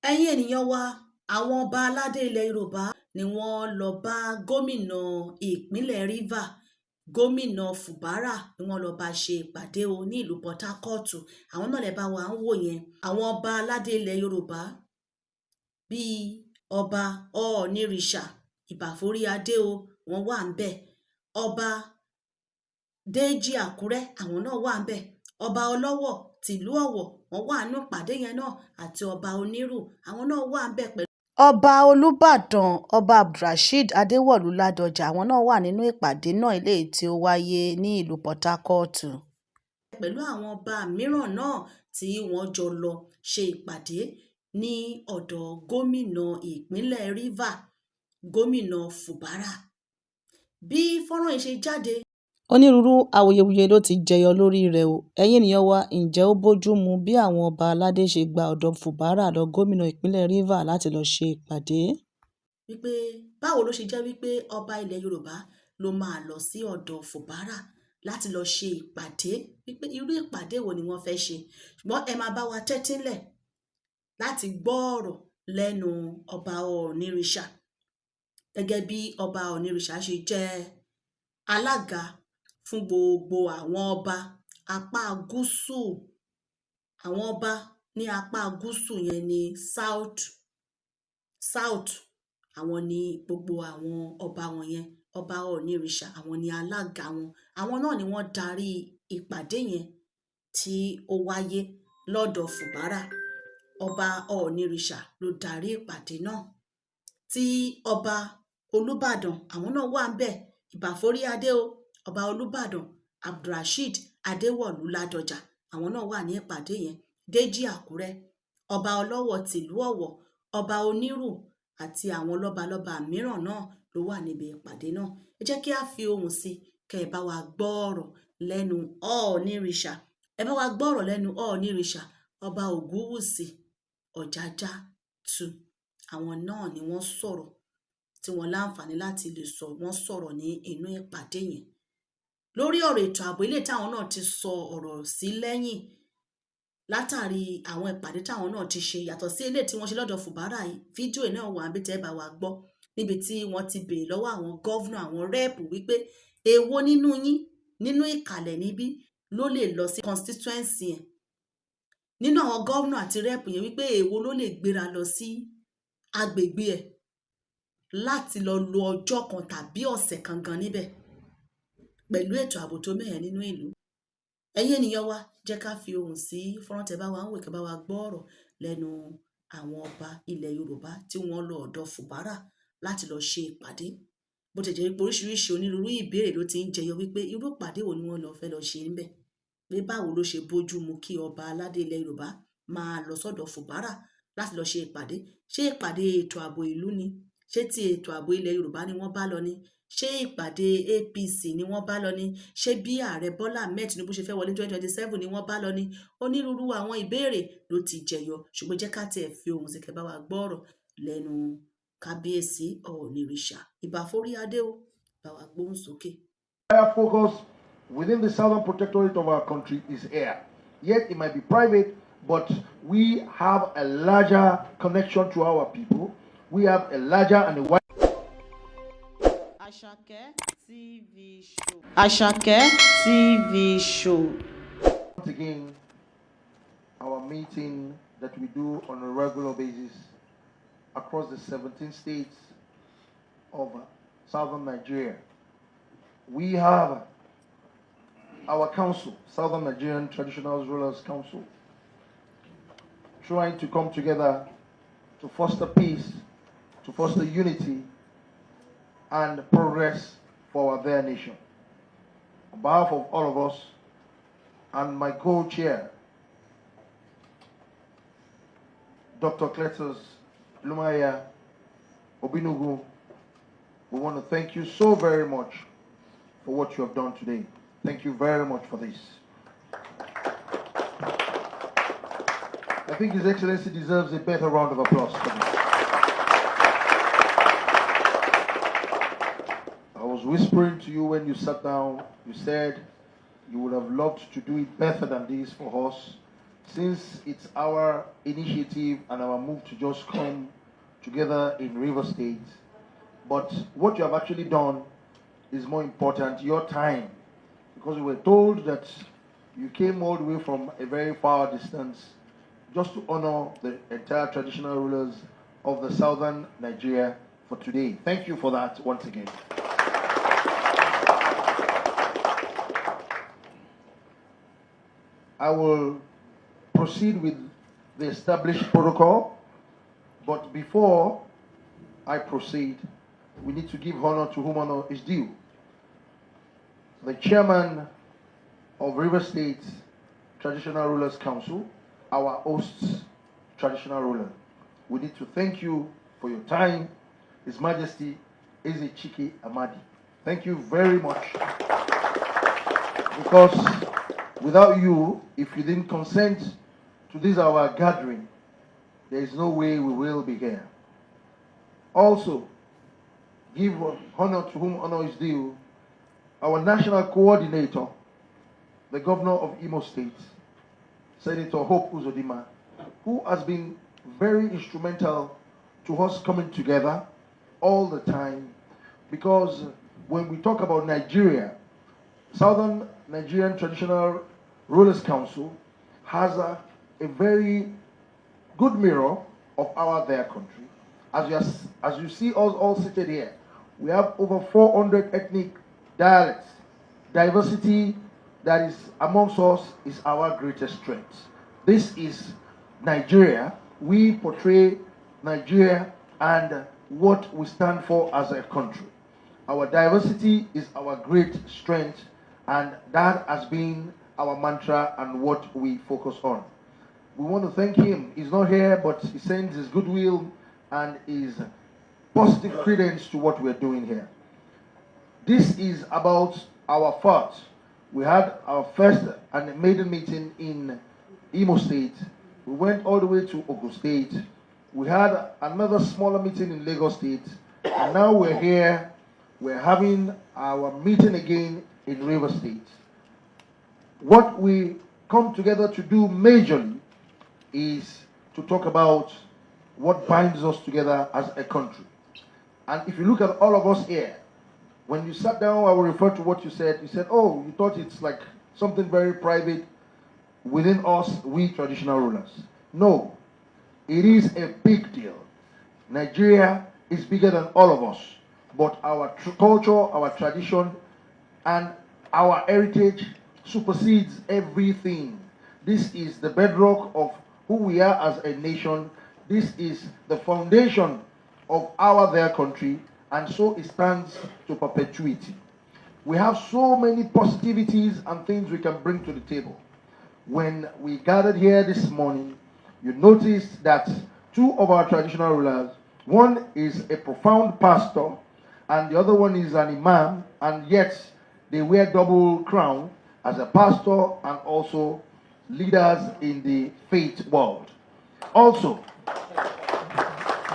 ẹ̀yin ènìyàn wa àwọn ọba aládé ilẹ̀ yorùbá ni wọ́n lọ bá gómìnà ìpínlẹ̀ rivers gómìnà fubara ni wọ́n lọ bá ṣe ìpàdé o ní ìlú port harcourt. àwọn náà lè bá wa ń wò yẹn àwọn ọba aládé ilẹ̀ yorùbá bíi ọba Oonirisa ìbàforí adé o wọ́n wà ń bẹ̀, ọba Deji Akure àwọn náà wà ń bẹ̀, ọba ọlọ́wọ̀ tìlú ọ̀wọ̀ wọ́n wà nínú ìpàdé yẹn náà àti ọba onírù àwọn náà wà ń bẹ̀ pẹ̀lú. ọba Olubadan ọba abdulrasheed adéwọ̀lú ládọjà àwọn náà wà nínú ìpàdé náà eléyìí tí ó wáyé ní ìlú port harcourt. pẹ̀lú àwọn ọba mìíràn náà tí wọ́n jọ lọ ṣe ìpàdé ní ọ̀dọ̀ gómìnà ìpínlẹ̀ rivers gómìnà fubara. bí fọ́nrán yìí ṣe jáde. onírúurú awuyewuye ló ti jẹyọ lórí rẹ̀ o ẹ̀yin ènìyàn wa ǹjẹ́ ó bójú mu bí àwọn ọba aládé ṣe gba ọ̀dọ̀ fubara lọ gómìnà ìpínlẹ̀ rivers láti lọ ṣe ìpàdé. wípé báwo ló ṣe jẹ́ wípé ọba ilẹ̀ yorùbá ló máa lọ sí ọ̀dọ̀ fubara láti lọ ṣe ìpàdé, wípé irú ìpàdé wo ni wọ́n fẹ́ ṣe. ṣùgbọ́n ẹ máa bá wa tẹ́tí lẹ̀ láti gbọ́ ọ̀rọ̀ lẹ́nu ọba Oonirisa gẹ́gẹ́ bí ọba Oonirisa ṣe jẹ́ alága fún gbogbo àwọn ọba apá gúúsù. àwọn ọba ní apá gúúsù yẹn ní south àwọn ní gbogbo àwọn ọba wọn yẹn. ọba Oonirisa àwọn ní alága wọn, àwọn náà ni wọ́n darí ìpàdé yẹn tí ó wáyé lọ́dọ̀ fubara. ọba Oonirisa ló darí ìpàdé náà tí ọba Olubadan àwọn náà wà ń bẹ̀ ìbàforí adé o ọba Olubadan abdulrasheed adéwọ̀lú ládọjà àwọn náà wà ní ìpàdé yẹn. Deji Akure ọba ọlọ́wọ̀ tìlú ọ̀wọ̀ ọba onírù àti àwọn lọ́balọ́ba mìíràn náà ló wà níbi ìpàdé náà. ẹ jẹ́ kí a fi ohùn sí kẹ́ ẹ bá wa gbọ́ ọ̀rọ̀ lẹ́nu Oonirisa, ẹ bá wa gbọ́ ọ̀rọ̀ lẹ́nu Oonirisa ọba ògúnwùsì ọ̀jájá tù. àwọn náà ni wọ́n sọ̀rọ̀ tí wọ́n láǹfààní láti lè sọ, wọ́n sọ̀rọ̀ ní inú ìpàdé yẹn lórí ọ̀rọ̀ ètò ààbò ilé táwọn náà ti sọ ọ̀rọ̀ sí lẹ́yìn látàrí àwọn ìpàdé táwọn náà ti ṣe yàtọ̀ sí ilé tí wọ́n ṣe lọ́dọ̀ fubara yìí. fídíò náà wà níbi tẹ́ bá wa gbọ́ níbi tí wọ́n ti béèrè lọ́wọ́ àwọn gọ́vnà àwọn rẹ́ẹ̀pù wípé èwo nínú yín nínú ìkàlẹ̀ níbí ló lè lọ sí constituency yẹn, nínú àwọn gọ́vnà àti rẹ́ẹ̀pù yẹn wípé èwo ló lè gbéra lọ sí agbègbè ẹ̀ láti lọ lo ọjọ́ kan tàbí ọ̀sẹ̀ kan gan níbẹ̀ pẹ̀lú ètò ààbò tó mẹ́hẹ̀ nínú ìlú. ẹ̀yin ènìyàn wa jẹ́ ká fi ohùn sí fọ́nrán tẹ́ bá wa ń wò kẹ́ bá wa gbọ́ ọ̀rọ̀ lẹ́nu àwọn ọba ilẹ̀ yorùbá tí wọ́n lọ ọ̀dọ̀ fubara láti lọ ṣe ìpàdé. bó ti jẹ́ pé oríṣiríṣi onírúurú ìbéèrè ló ti ń jẹyọ wípé irú ìpàdé wo ni wọ́n lọ fẹ́ lọ ṣe níbẹ̀, pé báwo ló ṣe bójú mu kí ọba aládé ilẹ̀ yorùbá máa lọ sọ́dọ̀ fubara láti lọ ṣe ìpàdé. ṣé ìpàdé ètò ààbò ìlú ni, ṣé ti ètò ààbò ilẹ̀ yorùbá ni wọ́n bá lọ ni, ṣé ìpàdé APC ni wọ́n bá lọ ni, ṣé bí ààrẹ Bọ́lá Ahmed Tinubu ṣe fẹ́ wọlé 2027 ni wọ́n bá lọ ni. onírúurú àwọn ìbéèrè ló ti jẹyọ ṣùgbọ́n jẹ́ ká tiẹ̀ fi ohùn sí kẹ́ bá wa gbọ́ ọ̀rọ̀ lẹ́nu kábíyèsí Oonirisa ìbàforí adé o bá wa gbóhùn sókè. Our focus within the southern protectorate of our country is air. Yet it might be private, but we have a larger connection to our people. We have a larger and a wide Asake TV show. Once again, our meeting that we do on a regular basis across the 17 states of southern Nigeria. We have our council, Southern Nigerian Traditional Rulers Council, trying to come together to foster peace, to foster unity and progress for our dear nation. On behalf of all of us and my co-chair, Dr. Cletus Lumaya Obinugu, we want to thank you so very much for what you have done today. Thank you very much for this. I think His Excellency deserves a better round of applause for this. I was whispering to you when you sat down, you said you would have loved to do it better than this for us, since it's our initiative and our move to just come together in River State. But what you have actually done is more important, your time. Because we were told that you came all the way from a very far distance just to honor the entire traditional rulers of the southern Nigeria for today. Thank you for that once again. I will proceed with the established protocol, but before I proceed, we need to give honor to whom honor is due. The chairman of River State Traditional Rulers Council, our host's traditional ruler. We need to thank you for your time, His Majesty Eze Chike Amadi. Thank you very much. Because without you, if you didn't consent to this our gathering, there is no way we will be here. Also, give honor to whom honor is due, our national coordinator, the governor of Imo State, Senator Hope Uzodimma, who has been very instrumental to us coming together all the time, because when we talk about Nigeria, Southern Nigerian Traditional Rulers Council has a very good mirror of their country. As you see us all seated here, we have over 400 ethnic dialects. Diversity that is amongst us is our greatest strength. This is Nigeria. We portray Nigeria and what we stand for as a country. Our diversity is our great strength, and that has been our mantra and what we focus on. We want to thank him. He's not here, but he sends his goodwill and his positive credence to what we're doing here. This is about our thoughts. We had our first and maiden meeting in Imo State. We went all the way to Ogun State. We had another smaller meeting in Lagos State. And now we're here. We're having our meeting again in River State. What we come together to do majorly is to talk about what binds us together as a country. And if you look at all of us here, when you sat down, I will refer to what you said. You said, oh, you thought it's like something very private within us, we traditional rulers. No, it is a big deal. Nigeria is bigger than all of us, but our culture, our tradition, and our heritage supersedes everything. This is the bedrock of who we are as a nation. This is the foundation of their country, and so it stands to perpetuity. We have so many positivities and things we can bring to the table. When we gathered here this morning, you noticed that two of our traditional rulers, one is a profound pastor, and the other one is an imam, and yet they wear double crown as a pastor and also leaders in the faith world. Also,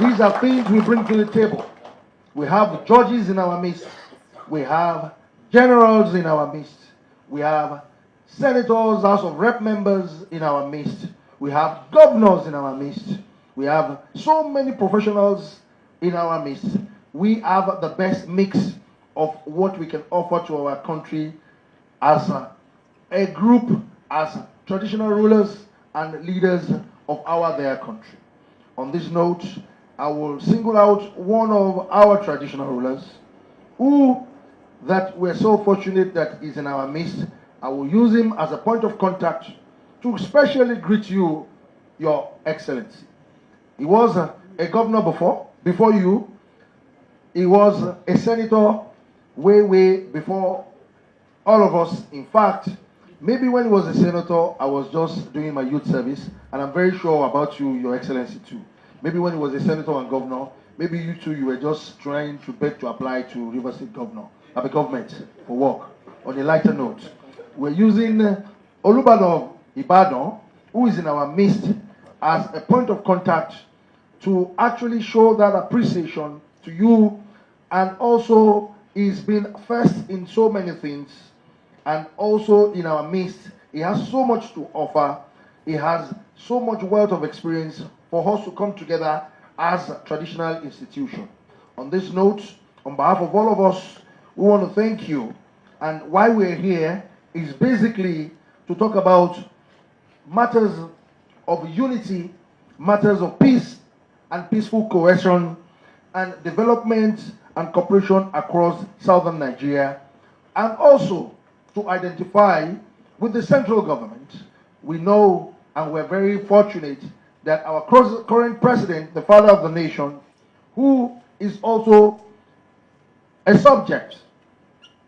these are things we bring to the table. We have judges in our midst. We have generals in our midst. We have senators, House of Rep members in our midst. We have governors in our midst. We have so many professionals in our midst. We have the best mix of what we can offer to our country as a group, as traditional rulers and leaders of their country. On this note, I will single out one of our traditional rulers who that we're so fortunate that is in our midst. I will use him as a point of contact to specially greet you, Your Excellency. He was a governor before you. He was a senator way before all of us. In fact, maybe when he was a senator, I was just doing my youth service, and I'm very sure about you, Your Excellency, too. Maybe when he was a senator and governor, maybe you too, you were just trying to beg to apply to River State government for work. On a lighter note, we're using Olubadan of Ibadan, who is in our midst, as a point of contact to actually show that appreciation to you, and also he's been first in so many things, and also in our midst, he has so much to offer. he has so much wealth of experience for us to come together as a traditional institution. On this note, on behalf of all of us, we want to thank you. And why we're here is basically to talk about matters of unity, matters of peace and peaceful cohesion and development and cooperation across southern Nigeria, and also to identify with the central government. We know and we're very fortunate that our current president, the father of the nation, who is also a subject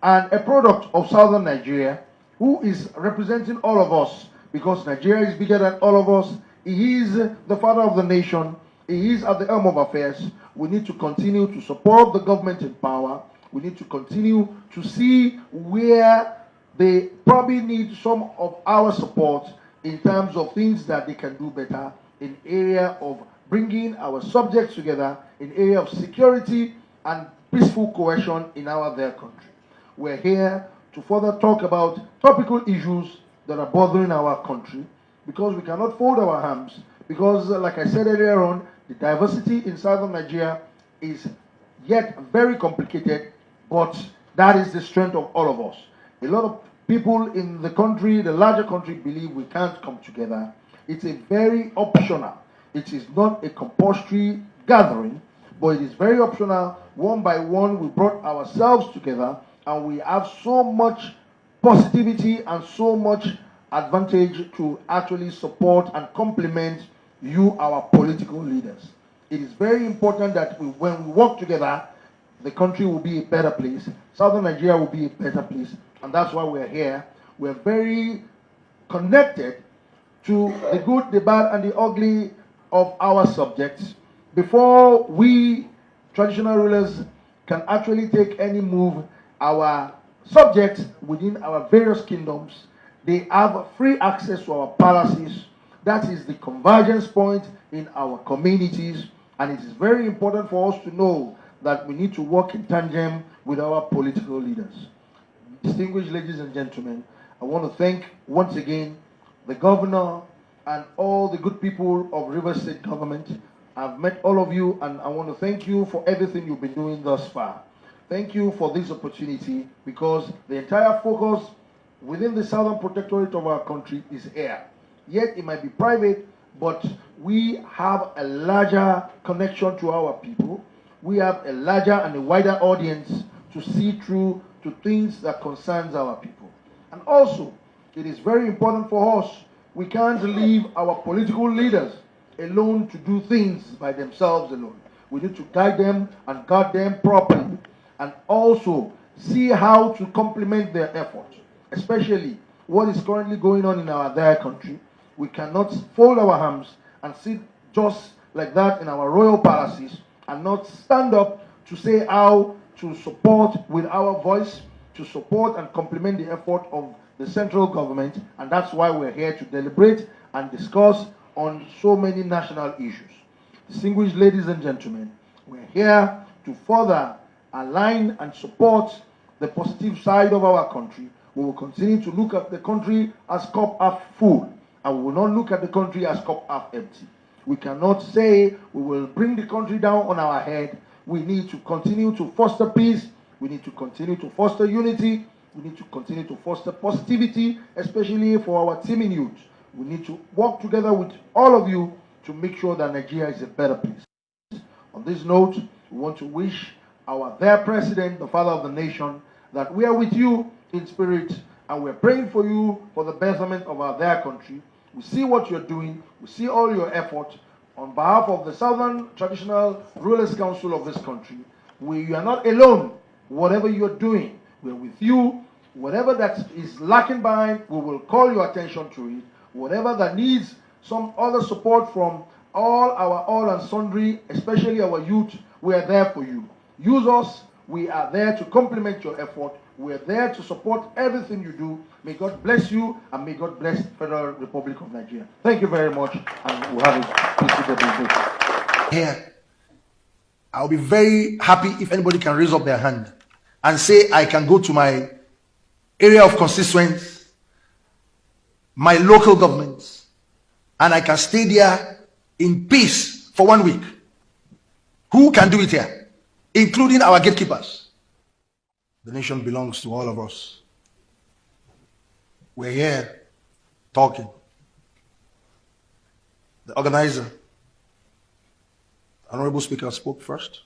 and a product of southern Nigeria, who is representing all of us, because Nigeria is bigger than all of us. He is the father of the nation. He is at the helm of affairs. We need to continue to support the government in power. We need to continue to see where they probably need some of our support in terms of things that they can do better in area of bringing our subjects together, in area of security and peaceful cohesion in our their country. We're here to further talk about topical issues that are bothering our country, because we cannot fold our hands, because like I said earlier on, the diversity in southern Nigeria is yet very complicated, but that is the strength of all of us. A lot of people in the country, the larger country, believe we can't come together. It's a very optional. It is not a compulsory gathering, but it is very optional. One by one, we brought ourselves together, and we have so much positivity and so much advantage to actually support and complement you, our political leaders. It is very important that when we work together, the country will be a better place. Southern Nigeria will be a better place. And that's why we're here. We're very connected to the good, the bad, and the ugly of our subjects. Before we, traditional rulers, can actually take any move, our subjects within our various kingdoms, they have free access to our palaces. That is the convergence point in our communities, and it is very important for us to know that we need to work in tandem with our political leaders. Distinguished ladies and gentlemen, I want to thank once again the governor and all the good people of Rivers State government. I've met all of you, and I want to thank you for everything you've been doing thus far. Thank you for this opportunity, because the entire focus within the Southern Protectorate of our country is air. Yet it might be private, but we have a larger connection to our people. We have a larger and a wider audience to see through to things that concerns our people. And also, it is very important for us. We can't leave our political leaders alone to do things by themselves alone. We need to guide them and guard them properly, and also see how to complement their efforts, especially what is currently going on in their country. We cannot fold our arms and sit just like that in our royal palaces and not stand up to say how to support with our voice, to support and complement the effort of the central government. And that's why we're here to deliberate and discuss on so many national issues. Distinguished ladies and gentlemen, we're here to further align and support the positive side of our country. We will continue to look at the country as cup half full, and we will not look at the country as cup half empty. We cannot say we will bring the country down on our head. We need to continue to foster peace. We need to continue to foster unity. We need to continue to foster positivity, especially for our teeming youth. We need to work together with all of you to make sure that Nigeria is a better place. On this note, we want to wish our their president, the father of the nation, that we are with you in spirit, and we're praying for you for the betterment of their country. We see what you're doing. We see all your effort. On behalf of the Southern Traditional Rulers Council of this country, you are not alone. Whatever you're doing, we're with you. Whatever that is lacking behind, we will call your attention to it. Whatever that needs some other support from all and sundry, especially our youth, we are there for you. Use us. We are there to complement your effort. We are there to support everything you do. May God bless you, and may God bless the Federal Republic of Nigeria. Thank you very much, and we'll have a peaceful day. Here, I'll be very happy if anybody can raise up their hand and say, I can go to my area of constituents, my local governments, and I can stay there in peace for 1 week. Who can do it here? Including our gatekeepers. The nation belongs to all of us. We're here talking. The organizer, Honorable Speaker, spoke first,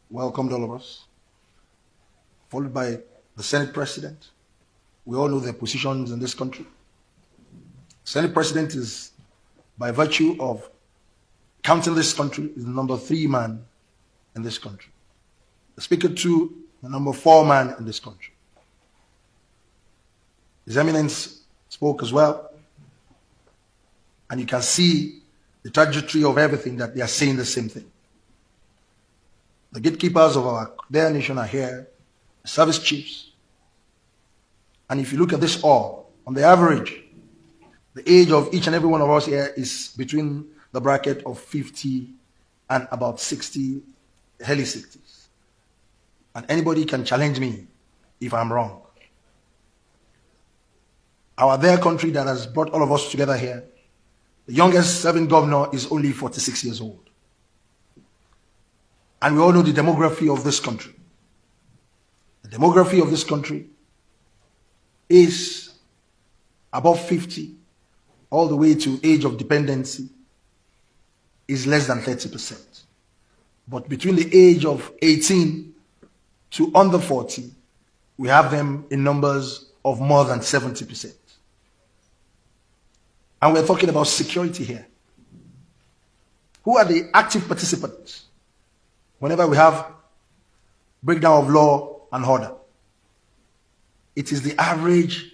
welcomed all of us, followed by the Senate President. We all know their positions in this country. Senate President is, by virtue of counting this country, is the number 3 man in this country. The Speaker too, the number 4 man in this country. His Eminence spoke as well. And you can see the trajectory of everything, that they are saying the same thing. The gatekeepers of their nation are here, the service chiefs. And if you look at this all, on the average, the age of each and every one of us here is between the bracket of 50 and about 60, early 60s. And anybody can challenge me if I'm wrong. Our their country that has brought all of us together here, the youngest serving governor is only 46 years old. And we all know the demography of this country. The demography of this country is above 50, all the way to age of dependency is less than 30%. But between the age of 18 to under 40, we have them in numbers of more than 70%. And we're talking about security here. Who are the active participants whenever we have breakdown of law and order? It is the average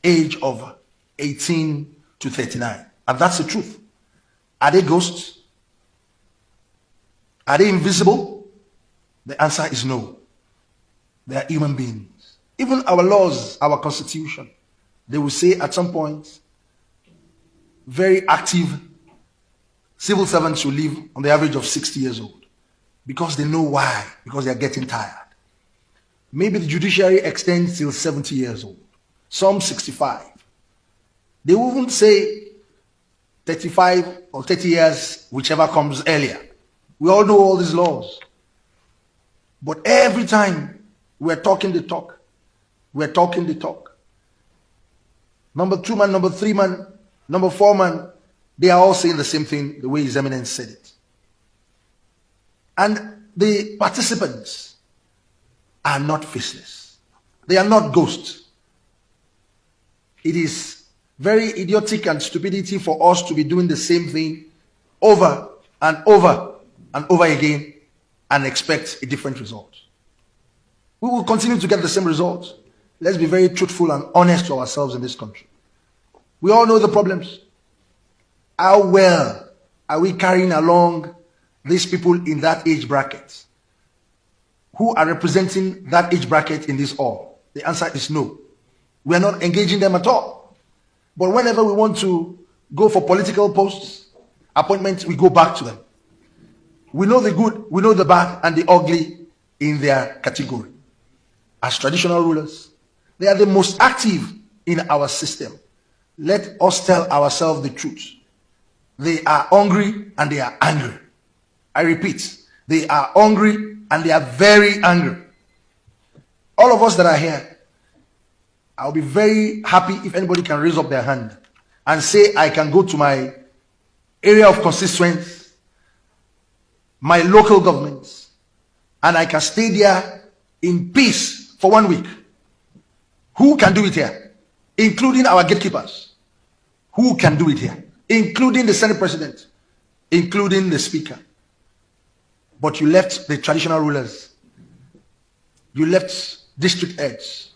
age of 18 to 39. And that's the truth. Are they ghosts? Are they invisible? The answer is no. They are human beings. Even our laws, our constitution, they will say at some point, very active civil servants will live on the average of 60 years old. Because they know why. Because they are getting tired. Maybe the judiciary extends till 70 years old. Some 65. They won't say 35 or 30 years, whichever comes earlier. We all know all these laws. But every time we're talking the talk, we're talking the talk. Number 2 man, number 3 man, number 4 man, they are all saying the same thing the way His Eminence said it. And the participants are not faceless. They are not ghosts. It is very idiotic and stupidity for us to be doing the same thing over and over and over again and expect a different result. We will continue to get the same result. Let's be very truthful and honest to ourselves in this country. We all know the problems. How well are we carrying along these people in that age bracket who are representing that age bracket in this hall? The answer is no. We are not engaging them at all. But whenever we want to go for political posts, appointments, we go back to them. We know the good, we know the bad and the ugly in their category. As traditional rulers, they are the most active in our system. Let us tell ourselves the truth. They are hungry and they are angry. I repeat, they are hungry and they are very angry. All of us that are here, I'll be very happy if anybody can raise up their hand and say, I can go to my area of constituents, my local governments, and I can stay there in peace for 1 week. Who can do it here? Including our gatekeepers. Who can do it here? Including the Senate President, including the Speaker. But you left the traditional rulers. You left district heads,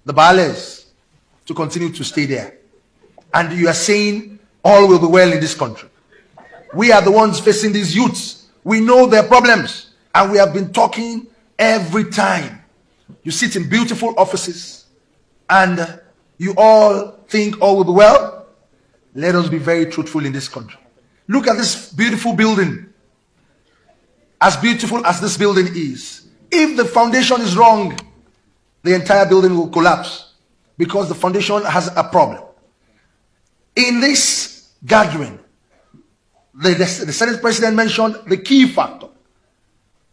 the Baales, to continue to stay there. And you are saying all will be well in this country. We are the ones facing these youths. We know their problems. And we have been talking every time. You sit in beautiful offices and you all think all will be well. Let us be very truthful in this country. Look at this beautiful building. As beautiful as this building is, if the foundation is wrong, the entire building will collapse because the foundation has a problem. In this gathering. The Senate President mentioned the key factor,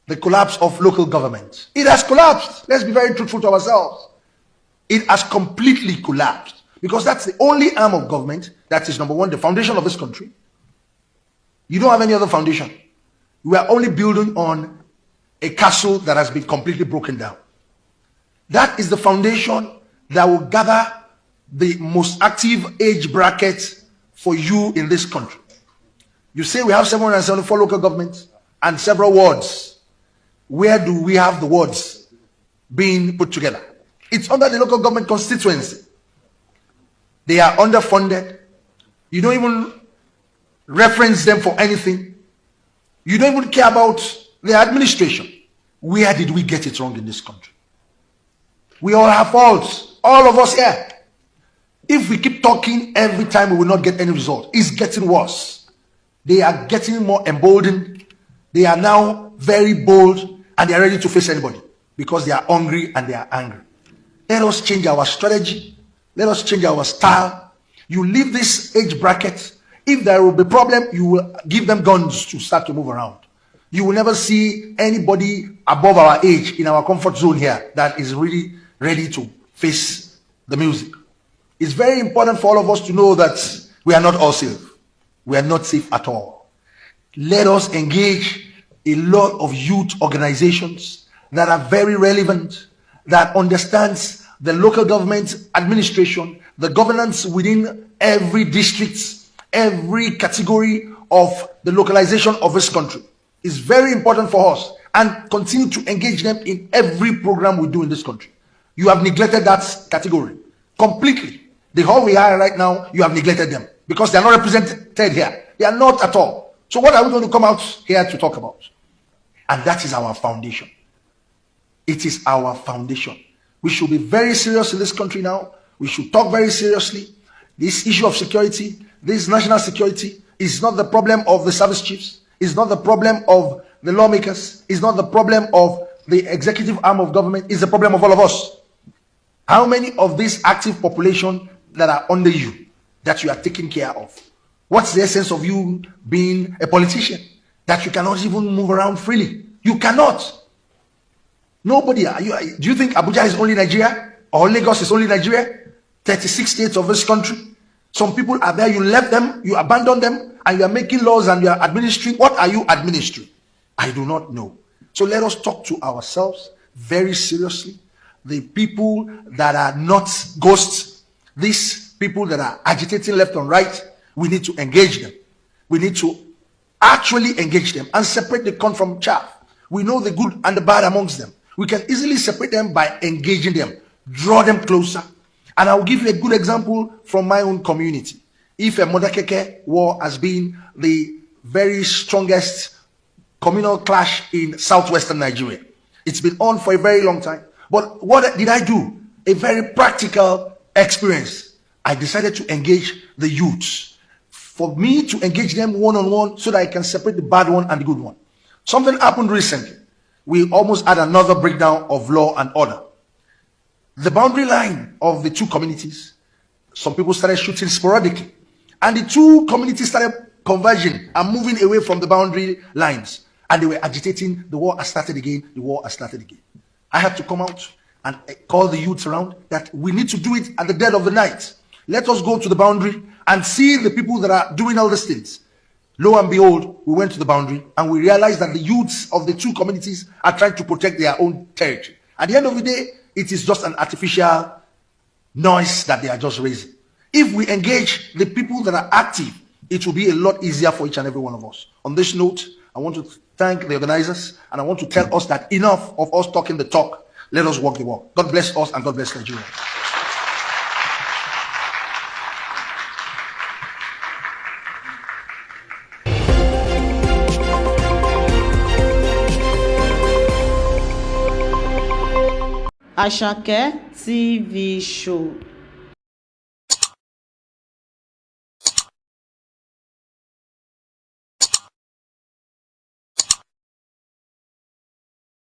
the collapse of local government. It has collapsed. Let's be very truthful to ourselves. It has completely collapsed because that's the only arm of government that is, number one, the foundation of this country. You don't have any other foundation. We are only building on a castle that has been completely broken down. That is the foundation that will gather the most active age bracket for you in this country. You say we have 774 local governments and several wards. Where do we have the wards being put together? It's under the local government constituency. They are underfunded. You don't even reference them for anything. You don't even care about their administration. Where did we get it wrong in this country? We all have faults. All of us here. If we keep talking every time, we will not get any result. It's getting worse. They are getting more emboldened. They are now very bold and they are ready to face anybody because they are hungry and they are angry. Let us change our strategy. Let us change our style. You leave this age bracket. If there will be a problem, you will give them guns to start to move around. You will never see anybody above our age in our comfort zone here that is really ready to face the music. It's very important for all of us to know that we are not all safe. We are not safe at all. Let us engage a lot of youth organizations that are very relevant, that understands the local government administration, the governance within every district, every category of the localization of this country. It's very important for us, and continue to engage them in every program we do in this country. You have neglected that category completely. The whole we are right now, you have neglected them because they are not represented here. They are not at all. So what are we going to come out here to talk about? And that is our foundation. It is our foundation. We should be very serious in this country now. We should talk very seriously. This issue of security, this national security, is not the problem of the service chiefs. It's not the problem of the lawmakers. It's not the problem of the executive arm of government. It's the problem of all of us. How many of this active population that are under you that you are taking care of? What's the essence of you being a politician? That you cannot even move around freely. You cannot. Nobody. Do you think Abuja is only Nigeria? Or Lagos is only Nigeria? 36 states of this country. Some people are there, you left them, you abandoned them, and you are making laws and you are administering. What are you administering? I do not know. So let us talk to ourselves very seriously. The people that are not ghosts, these people that are agitating left and right, we need to engage them. We need to actually engage them and separate the corn from chaff. We know the good and the bad amongst them. We can easily separate them by engaging them, draw them closer. And I'll give you a good example from my own community. If a Modakeke war has been the very strongest communal clash in southwestern Nigeria, it's been on for a very long time. But what did I do? A very practical experience. I decided to engage the youths. For me to engage them one-on-one so that I can separate the bad one and the good one. Something happened recently. We almost had another breakdown of law and order. The boundary line of the two communities, some people started shooting sporadically. And the two communities started converging and moving away from the boundary lines. And they were agitating. The war has started again. The war has started again. I had to come out and call the youths around that we need to do it at the dead of the night. Let us go to the boundary and see the people that are doing all these things. Lo and behold, we went to the boundary and we realized that the youths of the two communities are trying to protect their own territory. At the end of the day, it is just an artificial noise that they are just raising. If we engage the people that are active, it will be a lot easier for each and every one of us. On this note, I want to thank the organizers and I want to tell us that enough of us talking the talk. Let us walk the walk. God bless us and God bless Nigeria. Asake TV show.